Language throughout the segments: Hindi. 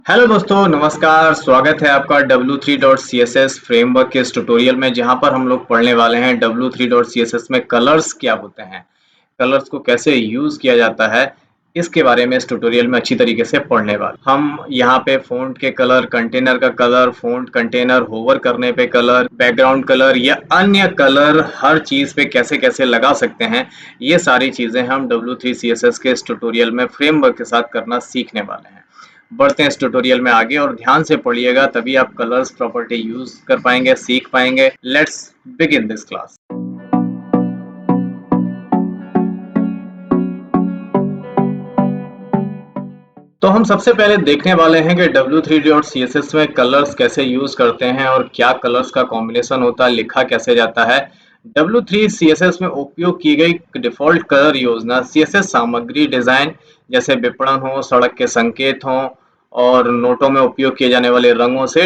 हेलो दोस्तों, नमस्कार। स्वागत है आपका W3.CSS फ्रेमवर्क के इस ट्यूटोरियल में, जहां पर हम लोग पढ़ने वाले हैं W3.CSS में कलर्स क्या होते हैं, कलर्स को कैसे यूज किया जाता है। इसके बारे में इस ट्यूटोरियल में अच्छी तरीके से पढ़ने वाले हम यहाँ पे फ़ॉन्ट के कलर, कंटेनर का कलर, फ़ॉन्ट कंटेनर होवर करने पे कलर, बैकग्राउंड कलर या अन्य कलर हर चीज़ पे कैसे कैसे लगा सकते हैं, ये सारी चीज़ें हम W3CSS के इस ट्यूटोरियल में फ्रेमवर्क के साथ करना सीखने वाले हैं। बढ़ते हैं इस ट्यूटोरियल में आगे और ध्यान से पढ़िएगा, तभी आप कलर्स प्रॉपर्टी यूज कर पाएंगे, सीख पाएंगे। Let's begin this class. तो हम सबसे पहले देखने वाले हैं कि W3.CSS में कलर्स कैसे यूज करते हैं और क्या कलर्स का कॉम्बिनेशन होता है, लिखा कैसे जाता है। W3CSS में उपयोग की गई डिफ़ॉल्ट कलर योजना CSS सामग्री डिज़ाइन जैसे विपणन हो, सड़क के संकेत हों और नोटों में उपयोग किए जाने वाले रंगों से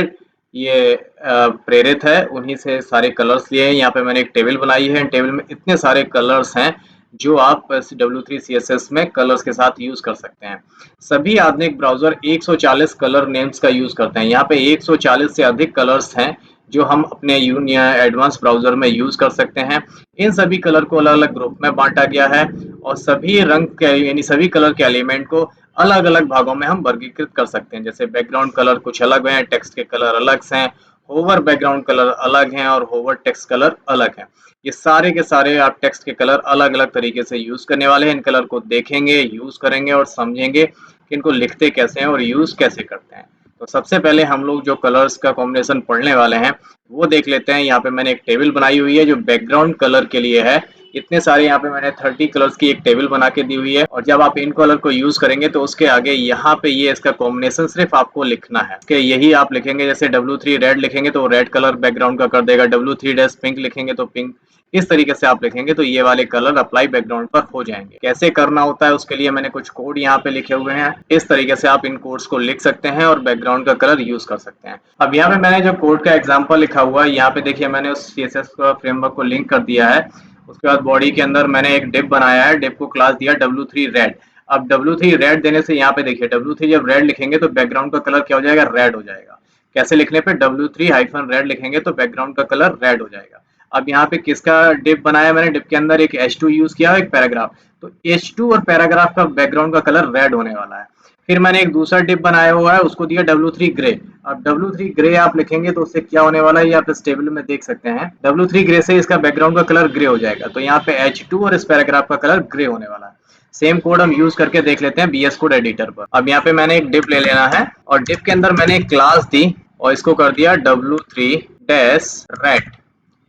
ये प्रेरित है। उन्हीं से सारे कलर्स लिए हैं। यहाँ पे मैंने एक टेबल बनाई है। टेबल में इतने सारे कलर्स हैं जो आप W3CSS में कलर्स के साथ यूज कर सकते हैं। सभी आधुनिक ब्राउजर 140 कलर नेम्स का यूज करते हैं। यहाँ पे 140 से अधिक कलर्स हैं जो हम अपने यून या एडवांस ब्राउजर में यूज कर सकते हैं। इन सभी कलर को अलग अलग ग्रुप में बांटा गया है और सभी रंग के यानी सभी कलर के एलिमेंट को अलग अलग भागों में हम वर्गीकृत कर सकते हैं। जैसे बैकग्राउंड कलर कुछ अलग हैं, टेक्स्ट के कलर अलग हैं, होवर बैकग्राउंड कलर अलग हैं और होवर टेक्स्ट कलर अलग हैं। ये सारे के सारे आप टेक्स्ट के कलर अलग अलग तरीके से यूज करने वाले हैं। इन कलर को देखेंगे, यूज करेंगे और समझेंगे कि इनको लिखते कैसे हैं और यूज कैसे करते हैं। तो सबसे पहले हम लोग जो कलर्स का कॉम्बिनेशन पढ़ने वाले हैं वो देख लेते हैं। यहाँ पे मैंने एक टेबल बनाई हुई है जो बैकग्राउंड कलर के लिए है। इतने सारे यहाँ पे मैंने 30 कलर्स की एक टेबल बना के दी हुई है और जब आप इन कलर को यूज करेंगे तो उसके आगे यहाँ पे ये इसका कॉम्बिनेशन सिर्फ आपको लिखना है कि यही आप लिखेंगे। जैसे W3 रेड लिखेंगे तो रेड कलर बैकग्राउंड का कर देगा, W3 पिंक लिखेंगे तो पिंक। इस तरीके से आप लिखेंगे तो ये वाले कलर अप्लाई बैकग्राउंड पर हो जाएंगे। कैसे करना होता है उसके लिए मैंने कुछ कोड यहाँ पे लिखे हुए हैं। इस तरीके से आप इन कोड्स को लिख सकते हैं और बैकग्राउंड का कलर यूज कर सकते हैं। अब यहाँ पे मैंने जो कोड का एग्जांपल लिखा हुआ है, यहाँ पे देखिए मैंने उस CSS फ्रेमवर्क को लिंक कर दिया है। उसके बाद बॉडी के अंदर मैंने एक डिव बनाया है, डिव को क्लास दिया W3 रेड। अब W3 रेड देने से यहाँ पे देखिए W3 जब रेड लिखेंगे तो बैकग्राउंड का कलर क्या हो जाएगा, रेड हो जाएगा। कैसे लिखने पे, W3-रेड लिखेंगे तो बैकग्राउंड का कलर रेड हो जाएगा। अब यहाँ पे किसका डिव बनाया मैंने, डिव के अंदर एक H2 यूज किया है, एक पैराग्राफ। तो H2 और पैराग्राफ का बैकग्राउंड का कलर रेड होने वाला है। फिर मैंने एक दूसरा डिव बनाया हुआ है, उसको दिया W3 ग्रे। अब W3 ग्रे आप लिखेंगे तो उससे क्या होने वाला है, ये आप इस टेबल में देख सकते हैं। W3 ग्रे से इसका बैकग्राउंड का कलर ग्रे हो जाएगा। तो यहाँ पे H2 और इस पैराग्राफ का कलर ग्रे होने वाला है। सेम कोड हम यूज करके देख लेते हैं BS कोड एडिटर पर। अब यहाँ पे मैंने एक डिव ले लेना है और डिव के अंदर मैंने एक क्लास दी और इसको कर दिया W3-red।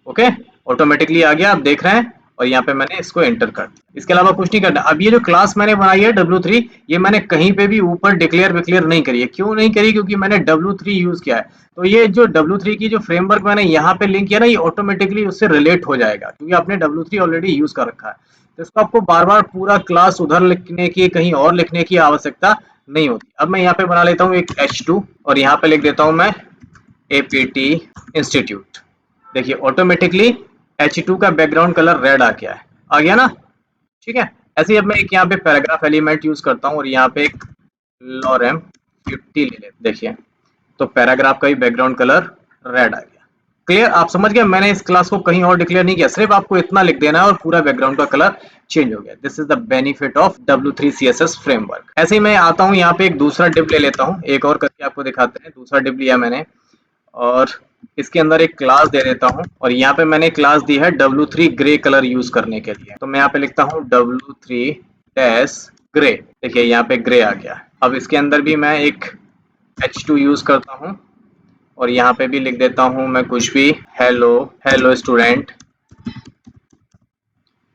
ओके, ऑटोमेटिकली आ गया, आप देख रहे हैं। और यहाँ पे मैंने इसको एंटर कर दिया। इसके अलावा कुछ नहीं करना। अब ये जो क्लास मैंने बनाई है W3, ये मैंने कहीं पे भी ऊपर डिक्लेयर नहीं करी है। क्यों नहीं करी, क्योंकि मैंने W3 यूज किया है। तो ये जो W3 की जो फ्रेमवर्क मैंने यहाँ पे लिंक किया ना, ये ऑटोमेटिकली उससे रिलेट हो जाएगा क्योंकि आपने W3 ऑलरेडी यूज कर रखा है। तो इसको आपको बार बार पूरा क्लास उधर लिखने की, कहीं और लिखने की आवश्यकता नहीं होती। अब मैं यहाँ पे बना लेता हूँ एक H2 और यहाँ पे लिख देता हूँ मैं APT इंस्टीट्यूट। देखिए ऑटोमेटिकली H2 का बैकग्राउंड कलर रेड आ गया ना। ठीक है। ऐसे ही अब मैं एक यहाँ पे पैराग्राफ एलिमेंट यूज करता हूँ और यहाँ पे एक lorem 50 ले लेते। देखिए तो पैराग्राफ का ही बैकग्राउंड कलर रेड आ गया। क्लियर, आप समझ गए। मैंने इस क्लास को कहीं और डिक्लेयर नहीं किया, सिर्फ आपको इतना लिख देना है और पूरा बैकग्राउंड का कलर चेंज हो गया। This is the benefit of W3CSS framework. ऐसे ही मैं आता हूँ यहाँ पे एक दूसरा डिव ले लेता हूँ, एक और करके आपको दिखाते हैं। दूसरा डिव लिया मैंने और इसके अंदर एक क्लास दे देता हूँ और यहाँ पे मैंने क्लास दी है W3 ग्रे कलर यूज करने के लिए। तो मैं यहाँ पे लिखता हूँ W3-ग्रे। देखिए यहाँ पे ग्रे आ गया। अब इसके अंदर भी मैं एक H2 यूज करता हूँ और यहाँ पे भी लिख देता हूँ मैं कुछ भी, हेलो स्टूडेंट।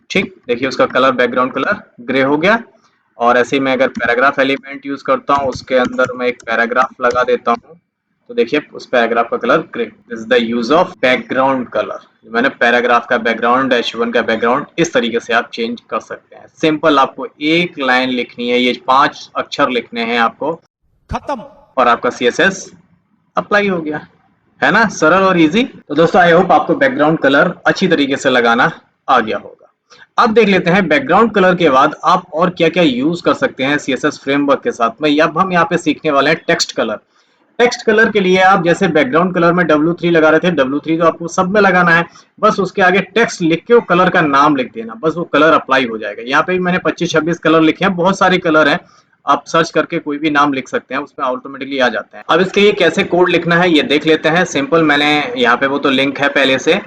ठीक, देखिए उसका कलर, बैकग्राउंड कलर ग्रे हो गया। और ऐसे ही मैं अगर पैराग्राफ एलिमेंट यूज करता हूँ, उसके अंदर मैं एक पैराग्राफ लगा देता हूँ तो देखिए उस पैराग्राफ का colour grey. This is the use of background colour. मैंने पैराग्राफ का बैकग्राउंड, H1 का बैकग्राउंड, इस तरीके से आप चेंज कर सकते हैं। सिंपल, आपको एक लाइन लिखनी है, ये 5 अक्षर लिखने हैं आपको, खत्म, और आपका CSS अप्लाई हो गया। है ना, सरल और इजी। तो दोस्तों आई होप आपको बैकग्राउंड कलर अच्छी तरीके से लगाना आ गया होगा। अब देख लेते हैं बैकग्राउंड कलर के बाद आप और क्या-क्या यूज कर सकते हैं सीएसएस फ्रेमवर्क के साथ में। अब हम यहाँ पे सीखने वाले हैं टेक्स्ट कलर। टेक्स्ट कलर के लिए आप जैसे बैकग्राउंड कलर में W3 लगा रहे थे, W3 तो आपको सब में लगाना है। बस उसके आगे टेक्स्ट लिख के वो कलर का नाम लिख देना, बस वो कलर अप्लाई हो जाएगा। यहाँ पे भी मैंने 25-26 कलर लिखे हैं, बहुत सारे कलर हैं। आप सर्च करके कोई भी नाम लिख सकते हैं, उसमें ऑटोमेटिकली आ जाते हैं। अब इसके लिए कैसे कोड लिखना है ये देख लेते हैं। सिंपल, मैंने यहाँ पे वो तो लिंक है पहले से,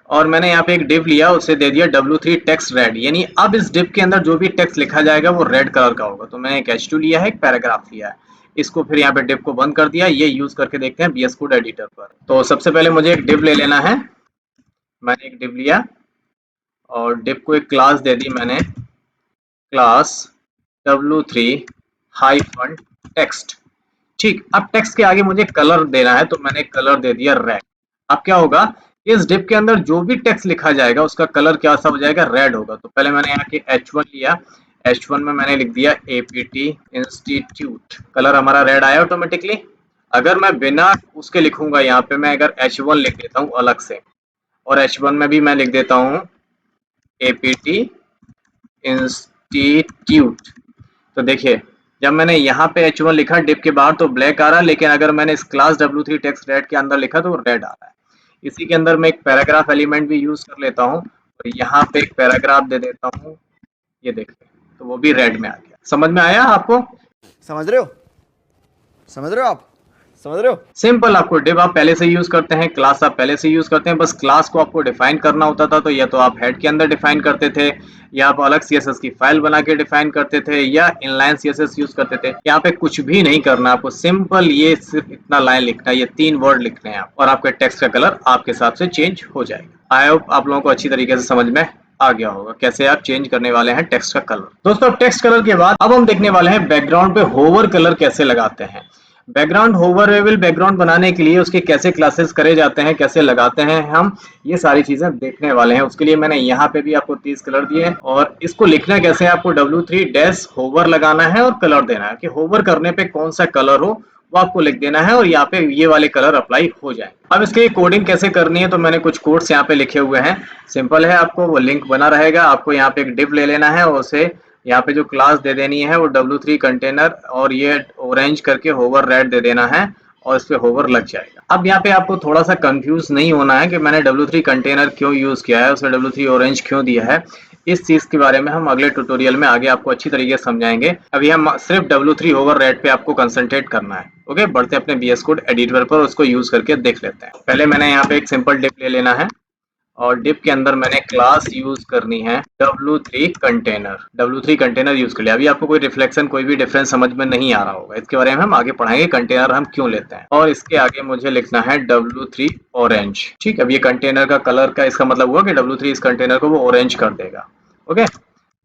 और मैंने यहाँ पे एक डिव लिया, उसे दे दिया W3 टेक्स्ट रेड, यानी अब इस डिव के अंदर जो भी टेक्स्ट लिखा जाएगा वो रेड कलर का होगा। तो मैंने एक H2 लिया है, एक पैराग्राफ लिया है, इसको फिर यहाँ पे डिव को बंद कर दिया। ये यूज करके देखते हैं VS कोड एडिटर पर। तो सबसे पहले मुझे एक डिव ले लेना है। मैंने एक डिव लिया और डिव को एक क्लास दे दी मैंने, क्लास W3 हाइफन टेक्स्ट। ठीक, अब टेक्स्ट के आगे मुझे कलर देना है, तो मैंने कलर दे दिया रेड। अब क्या होगा, इस डिव के अंदर जो भी टेक्स्ट लिखा जाएगा उसका कलर क्या सा हो जाएगा, रेड होगा। तो पहले मैंने यहाँ के H1 लिया, H1 में मैंने लिख दिया APT इंस्टीट्यूट, कलर हमारा रेड आया ऑटोमेटिकली। अगर मैं बिना उसके लिखूंगा, यहाँ पे मैं अगर H1 लिख देता हूँ अलग से, और H1 में भी मैं लिख देता हूँ APT इंस्टीट्यूट, तो देखिए जब मैंने यहाँ पे H1 लिखा डिव के बाहर तो ब्लैक आ रहा है, लेकिन अगर मैंने इस क्लास W3 टेक्स्ट रेड के अंदर लिखा तो रेड आ रहा है। इसी के अंदर मैं एक पैराग्राफ एलिमेंट भी यूज कर लेता हूँ, और यहाँ पे एक पैराग्राफ दे देता हूँ, ये देखिए तो वो भी रेड में आ गया। समझ में आया आपको? समझ रहे हो? समझ रहे हो आप? समझ रहे हो? सिंपल, आपको डिव आप पहले से यूज करते हैं, क्लास आप पहले से यूज करते हैं, बस क्लास को आपको डिफाइन करना होता था। तो या तो आप हेड के अंदर डिफाइन करते थे, या आप अलग CSS की फाइल बना के डिफाइन करते थे, या इनलाइन CSS यूज करते थे। यहाँ पे कुछ भी नहीं करना आपको, सिंपल ये सिर्फ इतना लाइन लिखना है, ये 3 वर्ड लिखने हैं आप, और आपके टेक्स्ट का कलर आपके हिसाब से चेंज हो जाएगा। आई होप आप लोगों को अच्छी तरीके से समझ में आ गया होगा कैसे आप चेंज करने वाले हैं टेक्स्ट का कलर। दोस्तों, टेक्स्ट कलर के बाद अब हम देखने वाले हैं बैकग्राउंड पे होवर कलर कैसे लगाते हैं। बैकग्राउंड होवरेबल बैकग्राउंड बनाने के लिए उसके कैसे क्लासेस करे जाते हैं, कैसे लगाते हैं हम, ये सारी चीजें देखने वाले हैं। उसके लिए मैंने यहाँ पे भी आपको 30 कलर दिए हैं, और इसको लिखना कैसे है, आपको W3 डैश होवर लगाना है और कलर देना है कि होवर करने पे कौन सा कलर हो वो आपको लिख देना है, और यहाँ पे ये वाले कलर अप्लाई हो जाए। अब इसके कोडिंग कैसे करनी है, तो मैंने कुछ कोड्स यहाँ पे लिखे हुए हैं। सिंपल है, आपको वो लिंक बना रहेगा, आपको यहाँ पे एक डिव ले लेना है और उसे यहाँ पे जो क्लास दे देनी है वो W3 कंटेनर, और ये ऑरेंज करके होवर रेड दे देना है, और इस पे होवर लग जाएगा। अब यहाँ पे आपको थोड़ा सा कंफ्यूज नहीं होना है कि मैंने W3 कंटेनर क्यों यूज किया है, उसमें W3 ऑरेंज क्यों दिया है। इस चीज के बारे में हम अगले ट्यूटोरियल में आगे आपको अच्छी तरीके से समझाएंगे। अभी हम सिर्फ W3 होवर रेड पे आपको कंसंट्रेट करना है। ओके, बढ़ते अपने VS कोड एडिटर पर, उसको यूज करके देख लेते हैं। पहले मैंने यहाँ पे एक सिंपल डिव ले लेना है, और डिव के अंदर मैंने क्लास यूज करनी है W3 container. W3 container use कर लिया। अभी आपको कोई रिफ्लेक्शन, कोई भी डिफरेंस समझ में नहीं आ रहा होगा, इसके बारे में हम आगे पढ़ाएंगे कंटेनर हम क्यों लेते हैं। और इसके आगे मुझे लिखना है W3 ऑरेंज। ठीक, अब ये कंटेनर का कलर का इसका मतलब हुआ कि W3 इस कंटेनर को वो ऑरेंज कर देगा। ओके,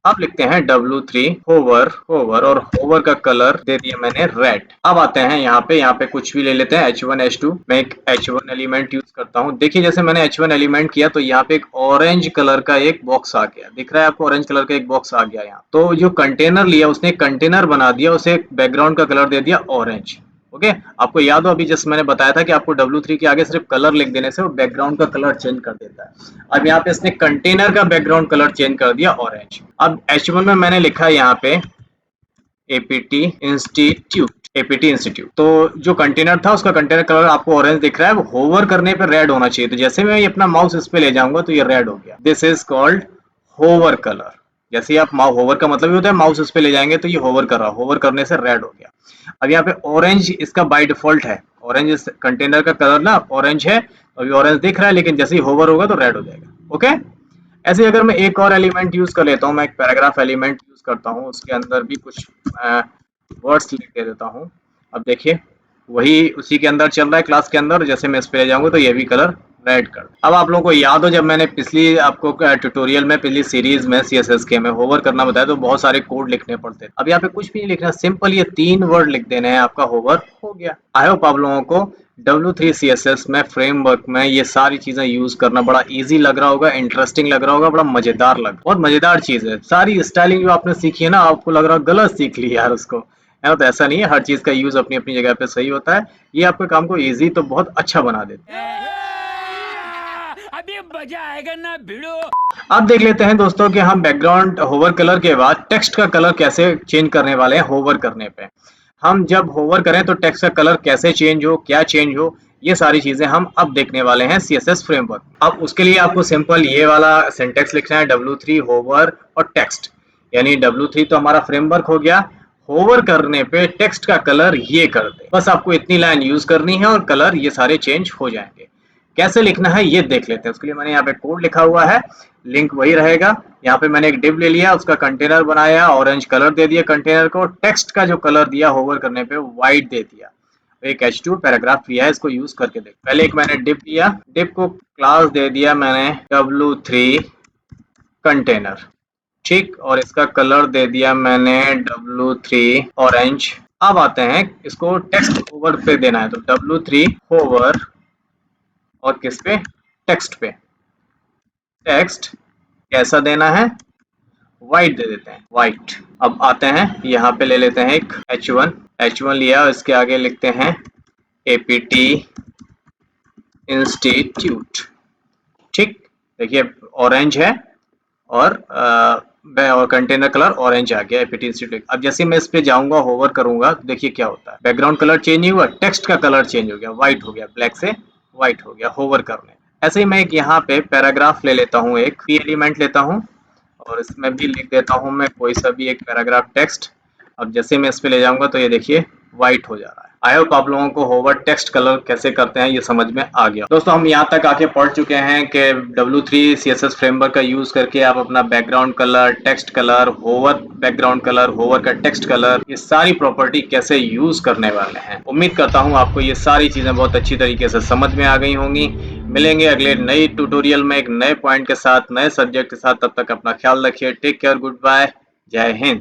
अब लिखते हैं W3 होवर होवर, और होवर का कलर दे दिया मैंने रेड। अब आते हैं यहाँ पे कुछ भी ले लेते हैं, H1 H2। मैं एक H1 एलिमेंट यूज करता हूँ। देखिए जैसे मैंने H1 एलिमेंट किया तो यहाँ पे एक ऑरेंज कलर का एक बॉक्स आ गया, दिख रहा है आपको, ऑरेंज कलर का एक बॉक्स आ गया यहाँ। तो जो कंटेनर लिया उसने कंटेनर बना दिया, उसे बैकग्राउंड का कलर दे दिया ऑरेंज। ओके, आपको याद हो अभी जस्ट मैंने बताया था कि आपको W3 के आगे सिर्फ कलर लिख देने से वो बैकग्राउंड का कलर चेंज कर देता है। अब यहाँ पे इसने कंटेनर का बैकग्राउंड कलर चेंज कर दिया ऑरेंज। अब H1 में मैंने लिखा है यहाँ पे APT इंस्टीट्यूट, APT इंस्टीट्यूट। तो जो कंटेनर था उसका कंटेनर कलर आपको ऑरेंज दिख रहा है, वो होवर करने पर रेड होना चाहिए। तो जैसे मैं अपना माउस इस पे ले जाऊंगा तो ये रेड हो गया। This is called hover colour. जैसे ही आप होवर का मतलब ये होता है माउस उस पे ले जाएंगे तो ये होवर कर रहा है, होवर करने से रेड हो गया। अब यहाँ पे ऑरेंज इसका बाय डिफॉल्ट है, ऑरेंज इस कंटेनर का कलर ना ऑरेंज है, अभी ऑरेंज दिख रहा है, लेकिन जैसे ही होवर होगा तो रेड हो जाएगा। ओके, ऐसे अगर मैं एक और एलिमेंट यूज कर लेता हूँ, मैं एक पैराग्राफ एलिमेंट यूज करता हूँ, उसके अंदर भी कुछ वर्ड्स लिख दे देता हूँ। अब देखिए वही उसी के अंदर चल रहा है क्लास के अंदर, जैसे मैं इस पे ले जाऊंगा तो ये भी कलर रेड कर। अब आप लोगों को याद हो जब मैंने पिछली आपको ट्यूटोरियल में पिछली सीरीज में CSS के में होवर करना बताया तो बहुत सारे कोड लिखने पड़ते थे। अब यहाँ पे कुछ भी नहीं लिखना, सिंपल ये 3 वर्ड लिख देने हैं, आपका होवर हो गया। आई होप आप लोगों को W3 CSS में फ्रेमवर्क में ये सारी चीजें यूज करना बड़ा इजी लग रहा होगा, इंटरेस्टिंग लग रहा होगा, बड़ा मजेदार बहुत मजेदार चीज है। सारी स्टाइलिंग जो आपने सीखी है ना, आपको लग रहा है गलत सीख ली यार उसको, है ना? तो ऐसा नहीं है, हर चीज का यूज अपनी अपनी जगह पे सही होता है। ये आपके काम को इजी तो बहुत अच्छा बना देता है। अभी मजा आएगा ना भिड़ो। अब देख लेते हैं दोस्तों कि हम बैकग्राउंड होवर कलर के बाद टेक्स्ट का कलर कैसे चेंज करने वाले हैं होवर करने पे। हम जब होवर करें तो टेक्स्ट का कलर कैसे चेंज हो, क्या चेंज हो, ये सारी चीजें हम अब देखने वाले हैं CSS फ्रेमवर्क। अब उसके लिए आपको सिंपल ये वाला सिंटेक्स लिखना है, W3 होवर और टेक्स्ट। यानी W3 तो हमारा फ्रेमवर्क हो गया, होवर करने पे टेक्स्ट का कलर ये कर दे। बस आपको इतनी लाइन यूज करनी है और कलर ये सारे चेंज हो जाएंगे। कैसे लिखना है ये देख लेते हैं। उसके लिए मैंने यहाँ पे कोड लिखा हुआ है, लिंक वही रहेगा। यहाँ पे मैंने एक डिव ले लिया, उसका कंटेनर बनाया, ऑरेंज कलर दे दिया कंटेनर को, टेक्स्ट का जो कलर दिया होवर करने पे व्हाइट दे दिया। एक H2 पैराग्राफ लिया है, इसको यूज करके देख। पहले एक मैंने डिव लिया, डिव को क्लास दे दिया मैंने W3 कंटेनर, ठीक, और इसका कलर दे दिया मैंने W3 ऑरेंज। अब आते हैं इसको टेक्स्ट होवर पे देना है, तो W3 होवर और किस पे, टेक्स्ट पे। टेक्स्ट कैसा देना है, व्हाइट दे देते हैं, व्हाइट। अब आते हैं यहाँ पे ले लेते हैं एक H1 लिया, इसके आगे लिखते हैं APT इंस्टीट्यूट, ठीक। देखिए ऑरेंज है और कंटेनर कलर ऑरेंज आ गया APT इंस्टीट्यूट। अब जैसे मैं इस पे जाऊंगा होवर करूंगा तो देखिए क्या होता है, बैकग्राउंड कलर चेंज नहीं हुआ, टेक्स्ट का कलर चेंज हो गया, व्हाइट हो गया, ब्लैक से व्हाइट हो गया होवर करने। ऐसे ही मैं एक यहाँ पे पैराग्राफ ले लेता हूँ, एक P एलिमेंट लेता हूँ और इसमें भी लिख देता हूँ मैं कोई सा भी एक पैराग्राफ टेक्स्ट। अब जैसे मैं इस पे ले जाऊंगा तो ये देखिए व्हाइट हो जा रहा है। आई होप आप लोगों को होवर टेक्स्ट कलर कैसे करते हैं ये समझ में आ गया। दोस्तों हम यहाँ तक आके पढ़ चुके हैं कि W3 CSS फ्रेमवर्क का यूज करके आप अपना background colour, text colour, hover background colour, hover का टेक्स्ट कलर, ये सारी प्रॉपर्टी कैसे यूज करने वाले हैं। उम्मीद करता हूँ आपको ये सारी चीजें बहुत अच्छी तरीके से समझ में आ गई होंगी। मिलेंगे अगले नई ट्यूटोरियल में एक नए पॉइंट के साथ, नए सब्जेक्ट के साथ। तब तक अपना ख्याल रखिए। टेक केयर, गुड बाय, जय हिंद।